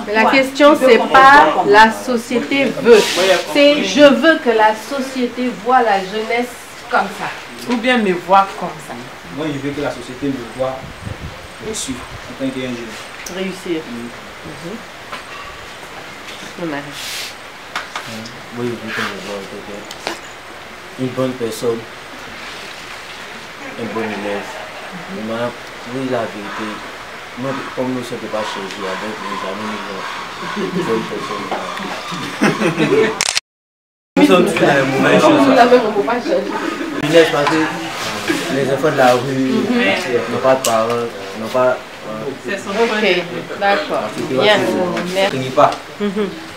Mais la question, c'est pas la société veut. C'est je veux que la société voit la jeunesse comme ça. Ou bien me voit comme ça. Moi, je veux que la société me voit réussir en tant qu'ingénieur. Réussir. Mon mari. Moi, je veux qu'on me voit une bonne personne, un bon élève. Oui, la vérité, moi, comme nous ne sommes pas choisis avec les amis, une bonne personne. Nous sommes tous dans la même chose. Jeunesse, parce que les enfants de la rue n'ont pas de parents, n'ont pas. Ok, d'accord. Bien, merci. Ne craignez pas.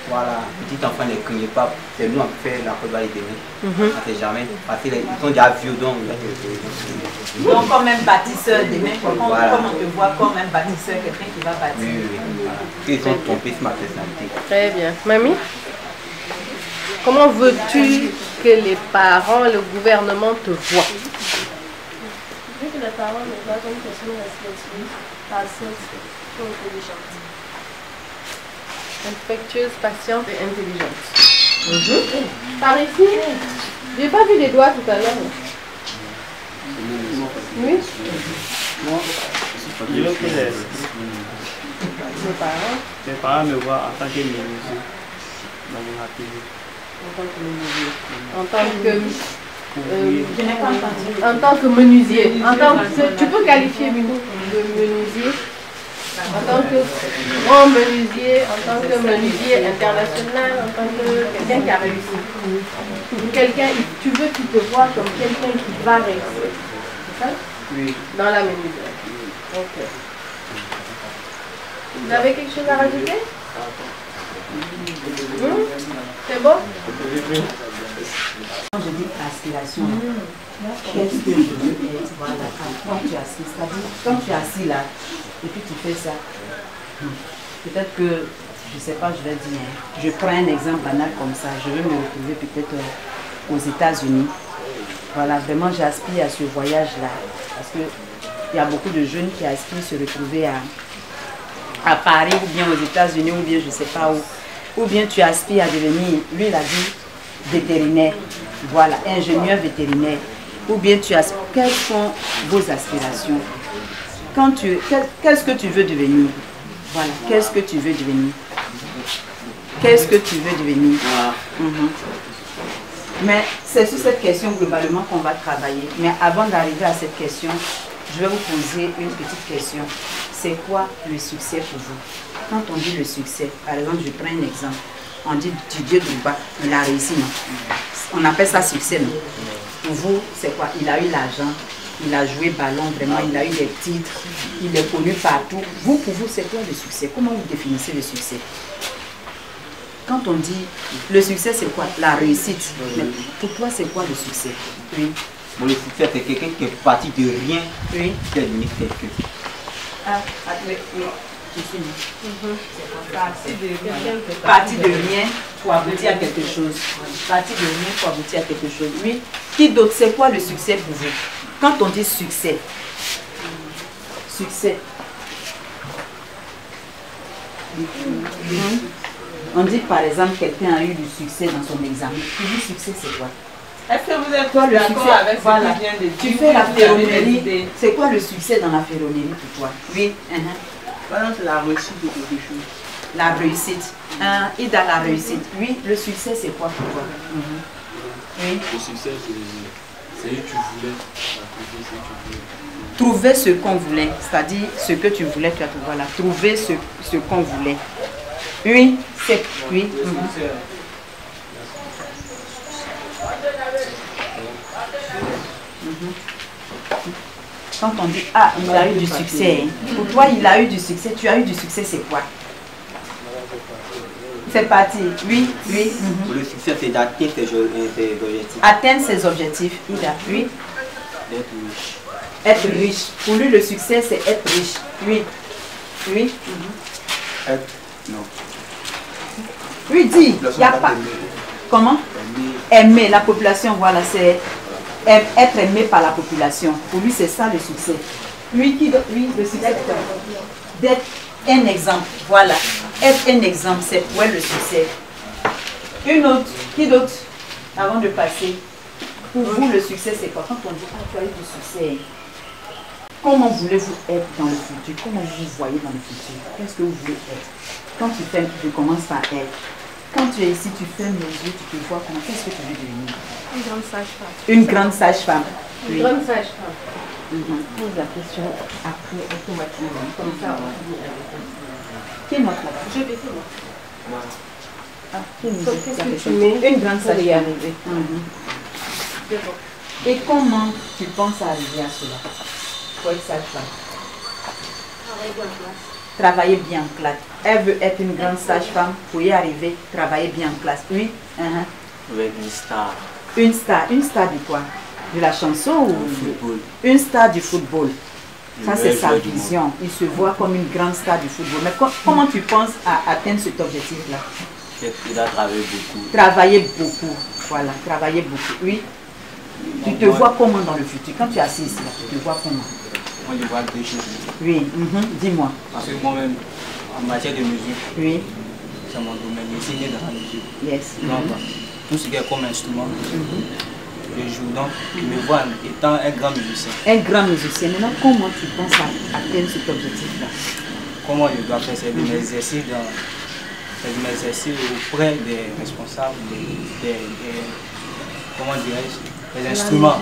Voilà, petit enfant ne craignez pas. C'est nous qui fait la prévoit les demain. On ne sait jamais. Parce qu'ils sont déjà vieux donc. Donc comme un bâtisseur demain, comme on te voit comme un bâtisseur, quelqu'un qui va bâtir. Oui, voilà. Ils sont trompés sur ma personnalité. Très bien. Mamie, comment veux-tu que les parents, le gouvernement te voient? Je veux que les parents me voient comme une personne respectueuse, patiente et intelligente. Respectueuse, patiente et intelligente. Par ici, j'ai pas vu les doigts tout à l'heure. Oui. Je veux que Les parents me voient en tant que menuisier dans mon atelier. En tant que menuisier. Tu peux qualifier de menuisier en tant que grand menuisier, en tant que menuisier international, en tant que quelqu'un qui a réussi. Tu veux qu'il te voit comme quelqu'un qui va réussir. C'est ça? Oui. Dans la menuiserie. Ok. Vous avez quelque chose à rajouter? C'est bon? Quand je dis aspiration, qu'est-ce que je veux être? Voilà, quand tu es assis, c'est-à-dire quand tu es assis là, et puis tu fais ça, peut-être que, je ne sais pas, je vais dire, je prends un exemple banal comme ça, je veux me retrouver peut-être aux États-Unis. Voilà, vraiment j'aspire à ce voyage-là, parce qu'il y a beaucoup de jeunes qui aspirent à se retrouver à Paris, ou bien aux États-Unis, ou bien je ne sais pas où. Ou bien tu aspires à devenir, lui il a dit, vétérinaire, voilà, ingénieur vétérinaire. Ou bien tu aspires, quelles sont vos aspirations? Qu'est-ce que tu veux devenir? Voilà, qu'est-ce que tu veux devenir? Qu'est-ce que tu veux devenir? Mais c'est sur cette question globalement qu'on va travailler. Mais avant d'arriver à cette question, je vais vous poser une petite question. C'est quoi le succès pour vous? Quand on dit le succès, par exemple, je prends un exemple. On dit Didier Drogba, il a réussi, non? On appelle ça succès, non? Pour vous, c'est quoi? Il a eu l'argent, il a joué ballon, vraiment, il a eu des titres, il est connu partout. Vous, pour vous, c'est quoi le succès? Comment vous définissez le succès? Quand on dit le succès, c'est quoi? La réussite. Mais pour toi, c'est quoi le succès? Oui. Bon, le succès, c'est quelqu'un qui est parti de rien, oui, qui est devenu quelqu'un. Ah, oui, oui. Parti de rien pour aboutir à quelque chose. Parti de rien pour aboutir à quelque chose. Oui. Qui d'autre? C'est quoi le succès pour vous? Quand on dit succès, succès. On dit par exemple quelqu'un a eu du succès dans son examen. Pour vous, succès c'est quoi? Est-ce que vous êtes toi le succès avec ce voilà. qui vient de dire? Tu fais la ferronnerie. C'est quoi le succès dans la ferronnerie pour toi? Oui. Par exemple, c'est la réussite de quelque chose. La réussite. Et dans la réussite. Oui, le succès c'est quoi pour toi? Oui. Le succès c'est que tu voulais. Trouver ce qu'on voulait, c'est-à-dire ce que tu voulais, tu as trouvé. Voilà. Trouver ce qu'on voulait. Oui, c'est oui. Quand on dit ah, il a eu du succès, pour toi il a eu du succès, tu as eu du succès, c'est quoi? C'est parti, oui, oui. Le succès, c'est d'atteindre ses objectifs. Atteindre ses objectifs, il a, oui. D'être riche. Être riche. Pour lui, le succès, c'est être riche. Oui. Oui. Être, non. Oui, dis, il n'y a pas. Comment? Aimer la population, voilà, c'est être aimé par la population. Pour lui, c'est ça le succès. Oui, oui, le succès. D'être un exemple, voilà. Être un exemple, c'est pour le succès. Une autre, qui d'autre? Avant de passer, pour vous, le succès, c'est quoi? Quand on dit, ah, tu as eu du succès, comment voulez-vous être dans le futur? Comment vous vous voyez dans le futur? Qu'est-ce que vous voulez être? Quand tu fais, tu commences par être. Quand tu es ici, tu fermes les yeux, tu te vois comment, qu'est-ce que tu veux devenir? Une grande sage-femme. Une grande sage-femme. Une grande sage-femme. Pose la question après automatiquement. Comme ça, on va dire la réponse. Qui note là-bas? Je vais faire moi. Ah, qui nous dit Qu'est-ce la que réponse? tu mets Une grande pour y sage-femme. arriver? C'est bon. Et comment tu penses arriver à cela? Pour être sage-femme. Travailler bien en classe. Elle veut être une grande sage-femme pour y arriver, travailler bien en classe. Oui. Avec une star. Une star. Une star de quoi? De la chanson ou Football. une star du football? Ça, c'est sa joueur du vision. Il se voit comme une grande star du football. Mais comment tu penses à atteindre cet objectif-là? Il a travaillé beaucoup. Travailler beaucoup. Voilà, travailler beaucoup. Oui. Tu te vois comment dans le futur? Quand tu es assis ici, là, tu te vois comment? Moi, je vois deux choses. Oui. Dis-moi. Parce que moi-même, en matière de musique, Oui. c'est mon domaine. Je suis né dans la musique. Yes. Donc, tout ce qui est comme instrument, je joue. Donc, je me vois étant un grand musicien. Un grand musicien. Maintenant, comment tu penses à atteindre cet objectif-là? Comment je dois faire? C'est de m'exercer auprès des responsables, comment dirais-je, des instruments.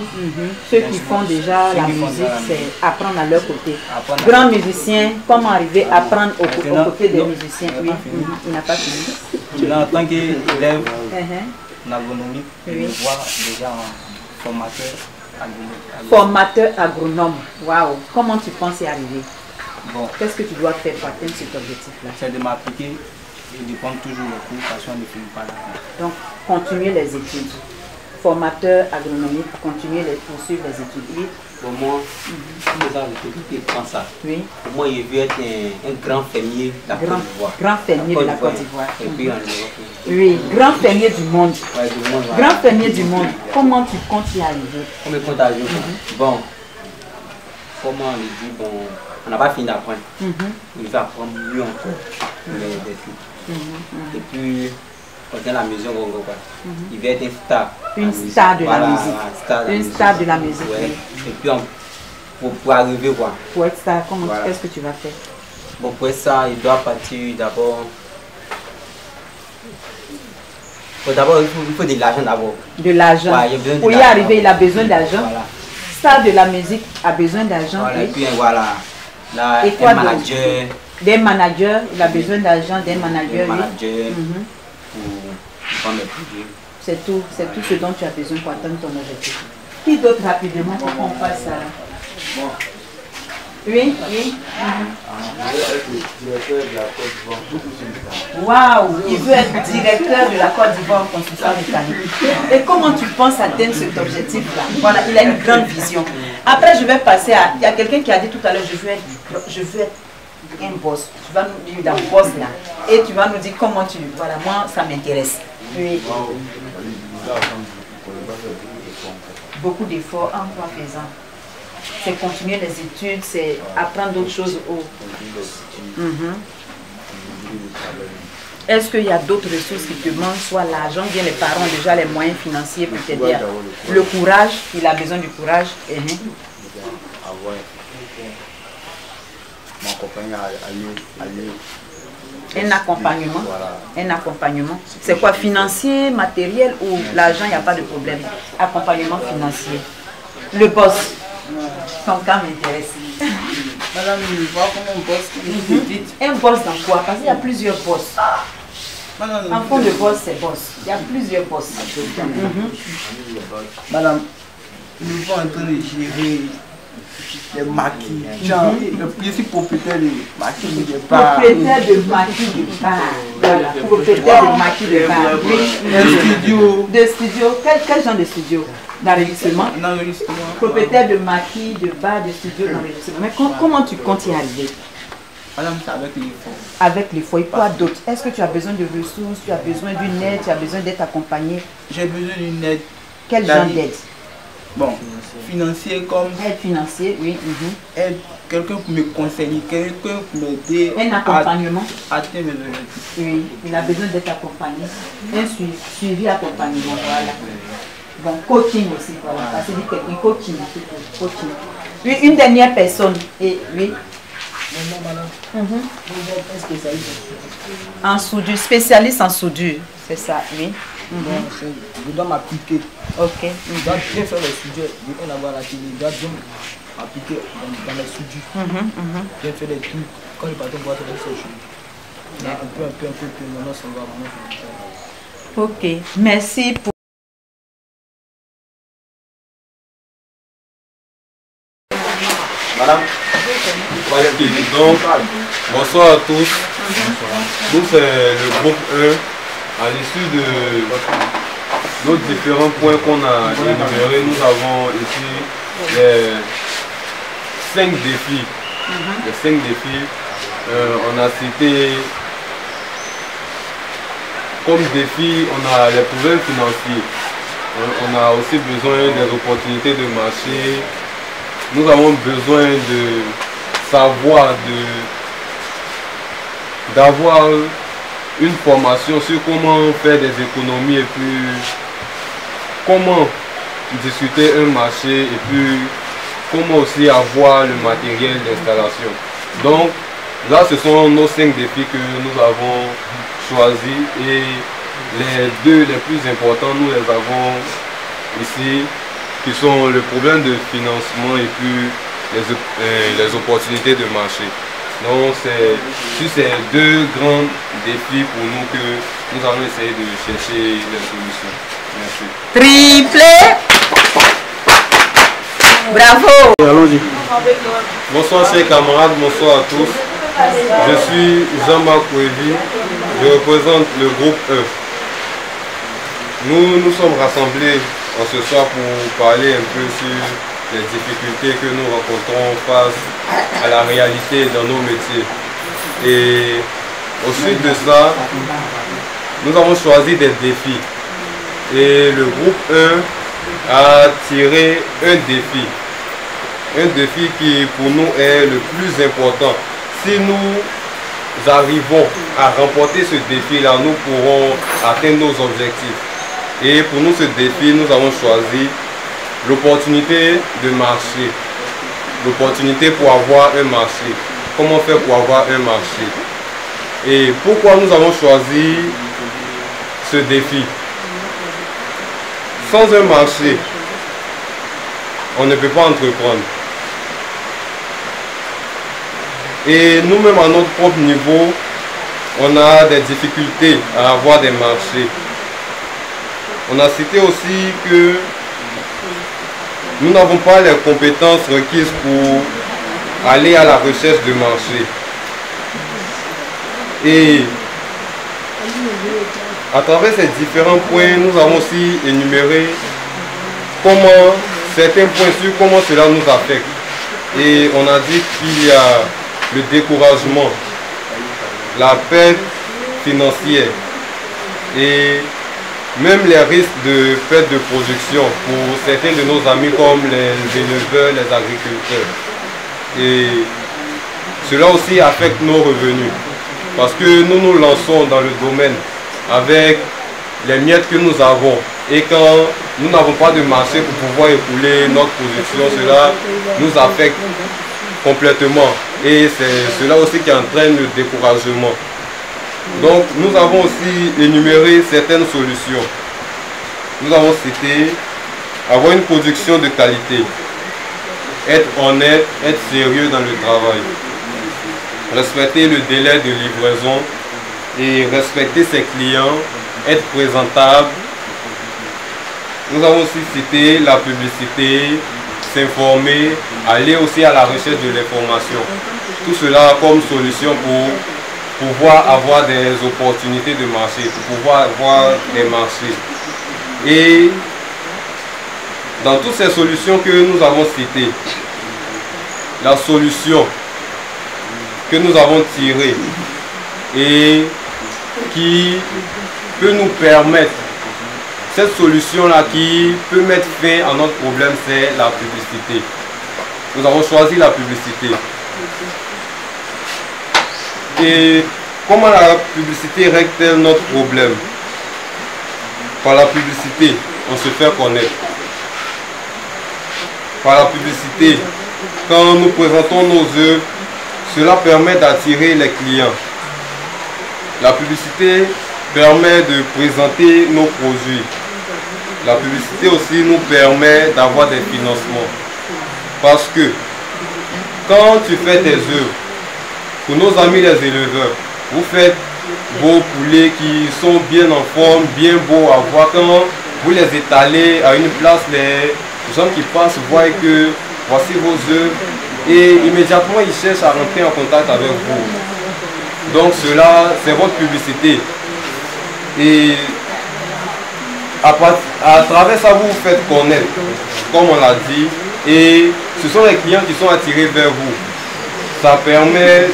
Ceux qui font déjà la musique, c'est apprendre à leur côté. Apprendre à Grand leur côté. musicien, comment arriver à apprendre aux Maintenant, côtés des non, musiciens? il n'a Oui, pas fini. il n'a pas fini. Maintenant, en tant qu'élève Uh-huh. en agronomie, je Oui. me vois déjà en formateur agronomique. Formateur agronome. Waouh. Comment tu penses y arriver? Bon, Qu'est-ce que tu dois faire pour atteindre cet objectif-là? c'est de m'appliquer et de prendre toujours le cours parce qu'on ne finit pas là. Donc, continuer les études. Formateur agronomique, poursuivre les études. Oui. Pour moi, je prends ça. Oui. Pour moi, je veux être un grand fermier de la Côte d'Ivoire. Grand fermier de la Côte d'Ivoire. Et puis en Europe. Oui, grand fermier du monde. Ouais, du monde, voilà. Grand fermier du monde. Comment tu comptes y arriver? On me compte à jour. Bon, comment on le dit, bon, on n'a pas fini d'apprendre. Il va apprendre mieux encore des trucs. Et puis, quand la musique, il va être un star. Une star de la Voilà, musique. Une star de la musique. Ouais. Oui. Et puis, pour arriver, quoi. Pour être star, Voilà. qu'est-ce que tu vas faire? Bon, pour ça, il doit partir d'abord. D'abord, il faut de l'argent d'abord. De l'argent. Ouais, il a besoin de Pour y l'argent. arriver, il a besoin d'argent. Voilà. Star de la musique a besoin d'argent. Voilà, et Oui. puis voilà. Là, Et quoi un d'autre? manager. Des managers, il a besoin d'argent, des managers. Un Oui. manager Mhm. pour prendre les produits. C'est tout ce dont tu as besoin pour atteindre ton objectif. Qui d'autre rapidement pour qu'on passe à... Oui, oui. Waouh, il veut être directeur de la Côte d'Ivoire en construction mécanique. Et comment tu penses atteindre cet objectif-là? Voilà, il a une grande vision. Après, je vais passer à... Il y a quelqu'un qui a dit tout à l'heure, je veux être un boss. Tu vas nous dire dans boss là. Et tu vas nous dire comment tu... Voilà, moi, ça m'intéresse. Oui. Beaucoup d'efforts en quoi faisant. C'est continuer les études, c'est apprendre d'autres choses. Est-ce qu'il y a d'autres ressources qui te manquent, soit l'argent, bien les parents ont déjà les moyens financiers pour t'aider. Le courage, il a besoin du courage. Un accompagnement. Un accompagnement. C'est quoi, financier, matériel ou l'argent, il n'y a pas de problème. Accompagnement financier. Le boss. Ton cas m'intéresse. Madame, je vois comment on bosse. Un boss dans quoi? Parce qu'il y a plusieurs boss. En fond de boss, c'est boss. Il y a plusieurs boss. Madame, nous sommes en train de gérer les maquis. Genre, je suis propriétaire de maquis de bar. Propriétaire de maquis de bar. Voilà. Propriétaire de maquis de bar. Oui. Un studio. De studio. Quel genre de studio? D'enregistrement? D'enregistrement. Propriétaire de maquis, de bar, de studio d'enregistrement. Mais comment tu comptes y arriver? Madame, c'est avec les fonds. Avec les foyers, quoi d'autre? Est-ce que tu as besoin de ressources? Tu as besoin d'une aide? Tu as besoin d'être accompagné? J'ai besoin d'une aide. Quel genre d'aide? Bon, financier comme Aide financier, oui. aide, quelqu'un pour me conseiller, quelqu'un pour m'aider Un accompagnement. à atteindre mes objectifs. Oui, il a besoin d'être accompagné. Un suivi accompagnement, voilà. Bon, coaching aussi, voilà. Parce que c'est quelqu'un coaching, coaching. Oui, une dernière personne. Et oui. En soudure, spécialiste en soudure, c'est ça, oui. Je dois m'appliquer. Ok. Je dois bien faire les soudures. Je viens d'avoir la télé. Je dois bien m'appliquer dans les soudures. Bien faire les trucs. Quand le patron voit faire les choses. Un peu, maintenant ça va. Ok, merci pour... Madame. Donc, bonsoir à tous. Nous, c'est le groupe 1. À l'issue de nos différents points qu'on a énumérés, nous avons ici les 5 défis. Les 5 défis, on a cité comme défi, on a les problèmes financiers. On a aussi besoin des opportunités de marché. Nous avons besoin de savoir, d'avoir une formation sur comment faire des économies et puis comment discuter un marché et puis comment aussi avoir le matériel d'installation. Donc là, ce sont nos 5 défis que nous avons choisis et les 2 les plus importants, nous les avons ici, qui sont le problème de financement et puis les opportunités de marché. Donc c'est sur ces 2 grands défis pour nous que nous allons essayer de chercher les solutions. Merci. Triplé. Bravo. Allons-y. Bonsoir chers camarades, bonsoir à tous. Je suis Jean-Marc Ouévi, je représente le groupe 1. Nous nous sommes rassemblés en ce soir pour parler un peu sur les difficultés que nous rencontrons face à la réalité dans nos métiers. Et au suite de ça, nous avons choisi des défis. Et le groupe 1 a tiré un défi. Un défi qui pour nous est le plus important. Si nous arrivons à remporter ce défi-là, nous pourrons atteindre nos objectifs. Et pour nous, ce défi, nous avons choisi l'opportunité de marché. L'opportunité pour avoir un marché. Comment faire pour avoir un marché? Et pourquoi nous avons choisi ce défi? Sans un marché, on ne peut pas entreprendre. Et nous-mêmes, à notre propre niveau, on a des difficultés à avoir des marchés. On a cité aussi que nous n'avons pas les compétences requises pour aller à la recherche de marché. Et à travers ces différents points, nous avons aussi énuméré comment certains points sur comment cela nous affecte. Et on a dit qu'il y a le découragement, la perte financière et même les risques de perte de production pour certains de nos amis comme les éleveurs, les agriculteurs. Et cela aussi affecte nos revenus parce que nous nous lançons dans le domaine avec les miettes que nous avons et quand nous n'avons pas de marché pour pouvoir écouler notre production, cela nous affecte complètement et c'est cela aussi qui entraîne le découragement. Donc nous avons aussi énuméré certaines solutions. Nous avons cité avoir une production de qualité, être honnête, être sérieux dans le travail, respecter le délai de livraison et respecter ses clients, être présentable. Nous avons aussi cité la publicité, s'informer, aller aussi à la recherche de l'information. Tout cela comme solution pour pouvoir avoir des opportunités de marché, pour pouvoir avoir des marchés. Et dans toutes ces solutions que nous avons citées, la solution que nous avons tirée et qui peut nous permettre, cette solution-là qui peut mettre fin à notre problème, c'est la publicité. Nous avons choisi la publicité. Et comment la publicité règle-t-elle notre problème? Par la publicité, on se fait connaître. Par la publicité, quand nous présentons nos œuvres, cela permet d'attirer les clients. La publicité permet de présenter nos produits. La publicité aussi nous permet d'avoir des financements. Parce que quand tu fais tes œuvres, pour nos amis les éleveurs, vous faites vos poulets qui sont bien en forme, bien beaux à voir. Quand vous les étalez à une place, les gens qui passent voient que voici vos œuvres et immédiatement ils cherchent à rentrer en contact avec vous. Donc cela, c'est votre publicité. Et à travers ça, vous vous faites connaître, comme on l'a dit, et ce sont les clients qui sont attirés vers vous. Ça permet de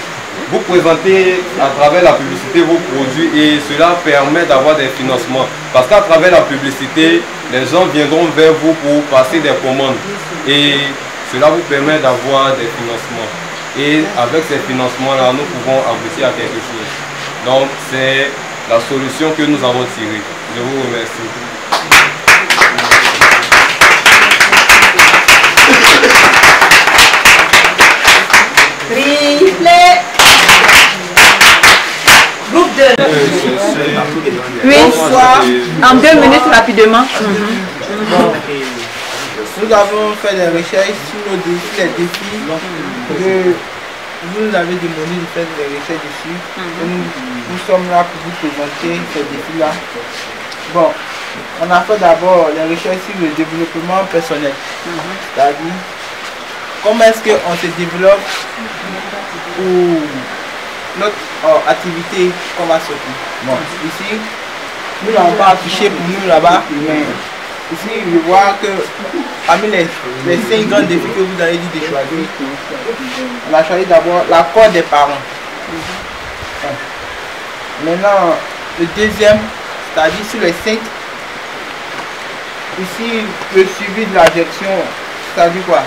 vous présenter à travers la publicité vos produits et cela permet d'avoir des financements. Parce qu'à travers la publicité, les gens viendront vers vous pour passer des commandes et cela vous permet d'avoir des financements. Et avec ces financements-là, nous pouvons aboutir à quelque chose. Donc c'est la solution que nous avons tirée. Je vous remercie. Triplé. Groupe 2. Oui, en 2 minutes rapidement. Bon, nous avons fait des recherches sur nos défis, les défis. Vous nous avez demandé de faire des recherches dessus. Et nous sommes là pour vous présenter ces défis-là. Bon, on a fait d'abord les recherches sur le développement personnel. C'est-à-dire, comment est-ce qu'on se développe pour notre activité qu'on va sortir. Bon, ici, nous n'avons pas affiché pour nous là-bas, mais ici, je vois que parmi les 5 grands défis que vous avez dit de choisir, on a choisi d'abord l'accord des parents. Maintenant, le deuxième, c'est-à-dire sur les 5, ici, le suivi de la gestion, c'est-à-dire quoi?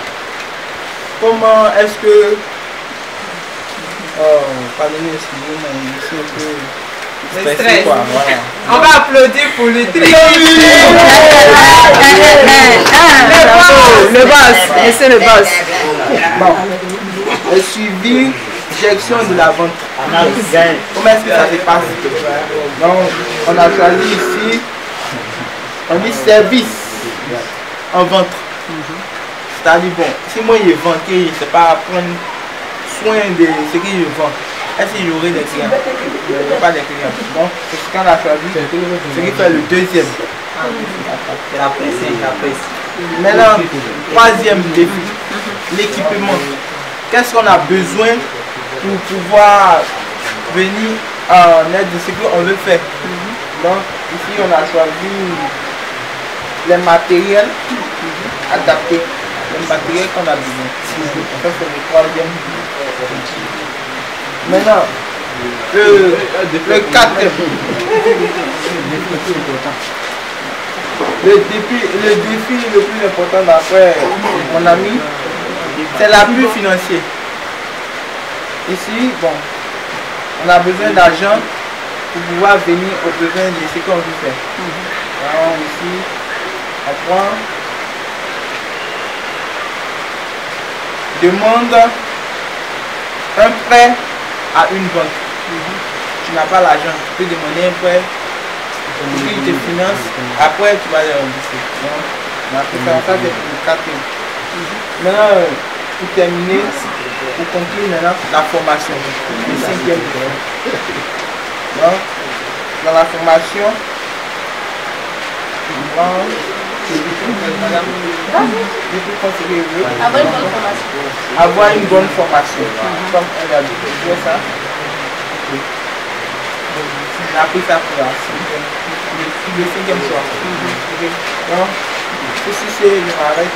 Comment est-ce que... pardonnez, excusez-moi, ici un peu... stressé, quoi, voilà. On va applaudir pour le tri. Le boss, et c'est le boss. Bon, le suivi, gestion de la vente. Comment est-ce que ça se passe? Donc, on a choisi ici, on dit service en vente. C'est-à-dire, bon, si moi je vends, je ne sais pas prendre soin de ce que je vends, est-ce que j'aurai des clients? Je n'ai pas de clients. Donc, c'est ce qu'on a choisi, ce qui fait le deuxième. La presse. Maintenant, troisième défi, l'équipement. Qu'est-ce qu'on a besoin pour pouvoir venir en aide de ce qu'on veut faire? Donc, ici, on a choisi les matériels adaptés. Le matériel qu'on a besoin. Ça, c'est le troisième. Maintenant, le quatrième. Le défi le plus important d'après mon ami, c'est l'appui financier. Ici, bon, on a besoin d'argent pour pouvoir venir aux besoins de ce qu'on veut faire. Alors ici, on prend... demande un prêt à une banque. Tu n'as pas l'argent, tu peux demander un prêt pour qu'il te finance, après tu vas les rembourser. Donc, on a fait ça, c'est pour le quatrième. Maintenant, pour terminer, pour conclure maintenant la formation, le cinquième. Donc, dans la formation, avoir une bonne formation. Comme elle a dit, ça. On a pris ça pour le cinquième soir. Donc, ceci c'est, je m'arrête.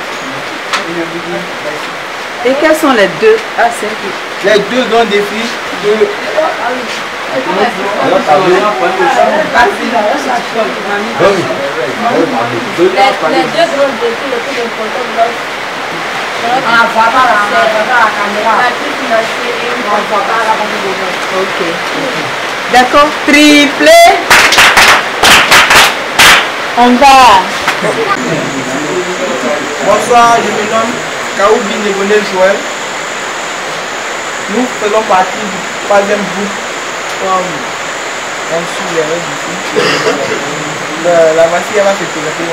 Et je vous dis merci. Et quels sont les deux? Les deux grands défis de Les deux grands défis les plus importants de l'homme. La crise financière et une Ok. D'accord. Triplé. On va. Bonsoir, je me nomme Kaoubi Nebonel Joël. Nous faisons partie du troisième groupe comme on suit les règles ici. La voici, elle va se présenter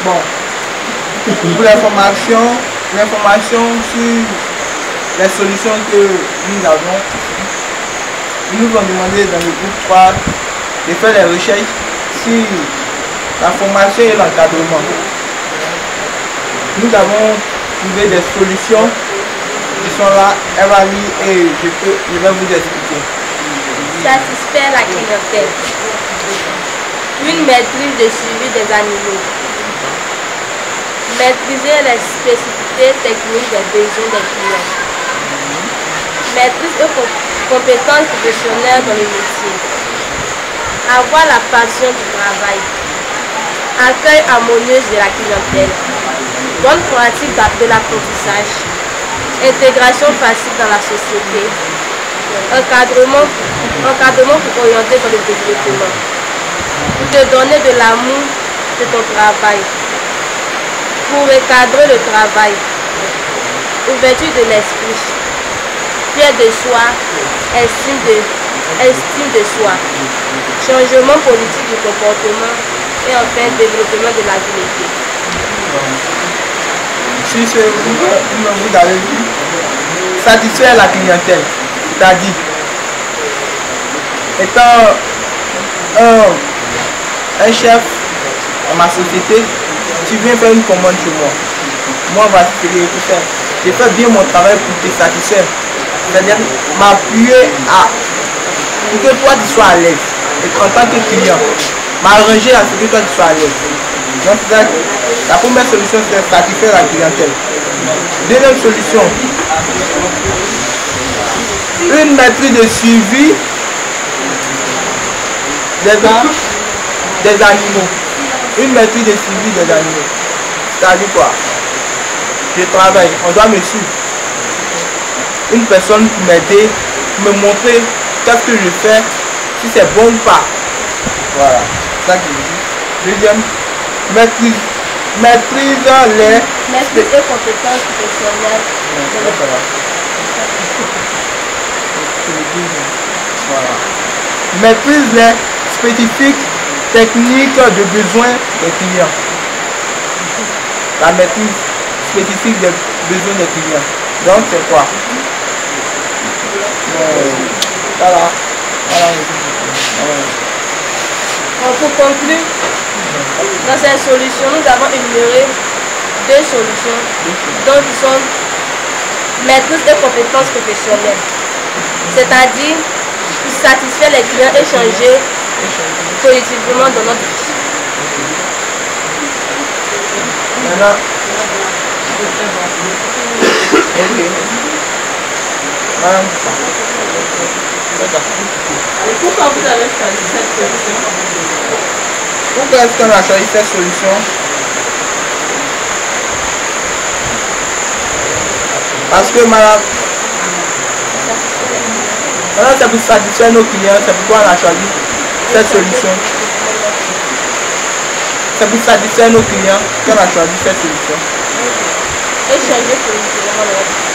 Bon, pour l'information sur les solutions que nous avons, ils nous ont demandé dans le groupe 3 de faire des recherches sur la formation et l'encadrement. Nous avons trouvé des solutions qui sont là, elle va lire et je vais vous expliquer. Satisfaire la clientèle. Une maîtrise de suivi des animaux. Maîtriser les spécificités techniques des besoins des clients. Maîtrise et compétences professionnelles dans le métier. Avoir la passion du travail. Accueil harmonieux de la clientèle. Bonne pratique de l'apprentissage. Intégration facile dans la société. Encadrement pour orienter dans le développement. Pour te donner de l'amour de ton travail. Pour recadrer le travail. Ouverture de l'esprit. Fier de soi. Estime de soi. Changement politique du comportement. Et enfin, développement de l'agilité. Si ce vous avez vu, satisfaire la clientèle, c'est-à-dire, étant un chef dans ma société, tu viens faire une commande chez moi. Moi, on va te faire. Je fais bien mon travail pour te satisfaire. C'est-à-dire m'appuyer pour que toi tu sois à l'aise. Et en tant que client, m'arranger à ce que toi tu sois à l'aise. Donc la première solution c'est satisfaire la clientèle. Deuxième solution, une maîtrise de suivi des animaux. Une maîtrise de suivi des animaux. C'est-à-dire quoi? Je travaille, on doit me suivre. Une personne pour m'aider, me montrer qu'est-ce que je fais, si c'est bon ou pas. Voilà, c'est ça que je dis. Deuxième, maîtrise les... Maîtrise et compétences professionnelles. Voilà. Maîtrise les spécifiques techniques de besoins des clients. La maîtrise spécifique des besoins des clients. Donc c'est quoi? Voilà. Pour conclure, dans ces solutions, nous avons énuméré deux solutions, donc qui sont maîtrise et compétences professionnelles, c'est-à-dire satisfaire les clients et changer positivement dans notre vie. Maintenant, Pourquoi vous avez choisi cette solution? Pourquoi est-ce qu'on a choisi cette solution? Parce que madame, c'est pour satisfaire nos clients, c'est pourquoi on a choisi cette solution. C'est pour satisfaire nos clients qu'on a choisi cette solution. Et changer positivement leur vie.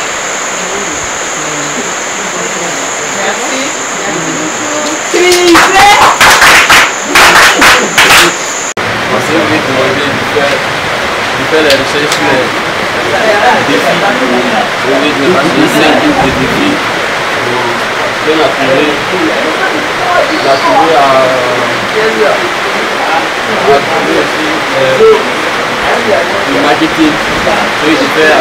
Merci. Parce que vous êtes demandé de faire les recherches sur les défis. Vous êtes de passer 5 types de défis. On a trouvé aussi le marketing. Oui, je fais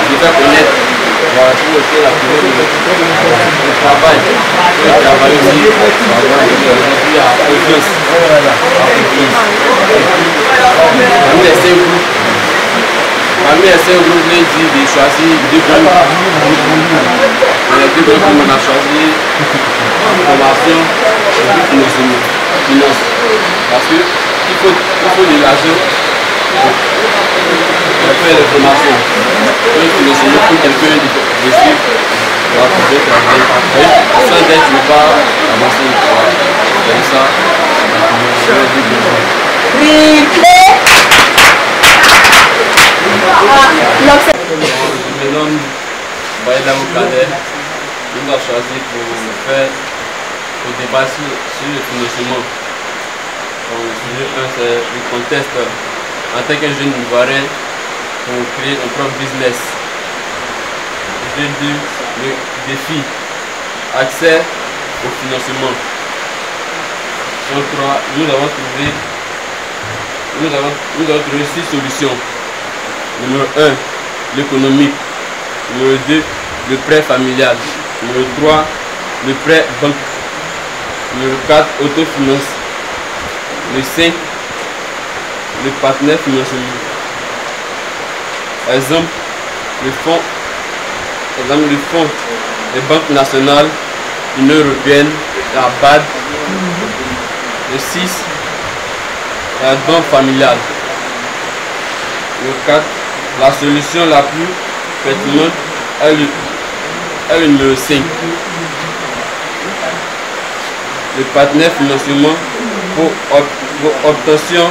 de faire connaître Voilà, pour aussi la période de travail. Le travail aussi, aujourd'hui à confiance. Parmi les 5 groupes, j'ai dit de choisir 2 groupes. Les 2 groupes, on a choisi formation et finance. Parce qu'il faut de l'argent pour faire les formations. Donc, il faut pour quelqu'un de suivre pour pouvoir travailler. Sans dette, tu ne peux pas avancer. Comme ça, je me nomme Baïda Moukadel. Nous avons choisi pour débattre sur le financement. Le sujet 1, c'est le contexte en tant que jeune Ivoirien pour créer un propre business. Sujet 2, le défi, accès au financement. En 3, nous avons trouvé 6 solutions. Numéro 1, l'économique. Numéro 2, le prêt familial. Numéro 3, le prêt banque. Numéro 4, autofinance. Le 5, le partenaire financier. Exemple, le fonds des banques nationales, l'Union européenne, la BAD. Le 6, la banque familiale. Le 4, la solution la plus pertinente est le numéro 5. Le partenaire financement pour obtention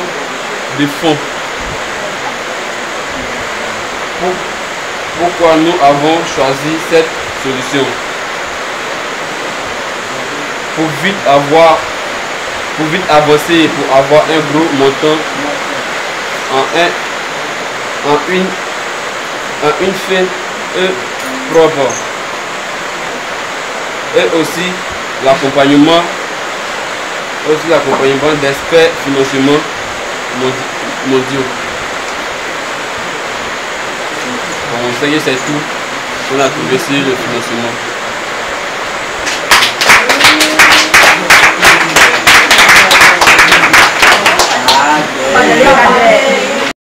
de fonds. Pourquoi nous avons choisi cette solution? Pour vite avancer et pour avoir un gros montant en une fin propre. Et aussi l'accompagnement d'experts financement mondiaux. On sait que c'est tout qu'on a trouvé sur le financement.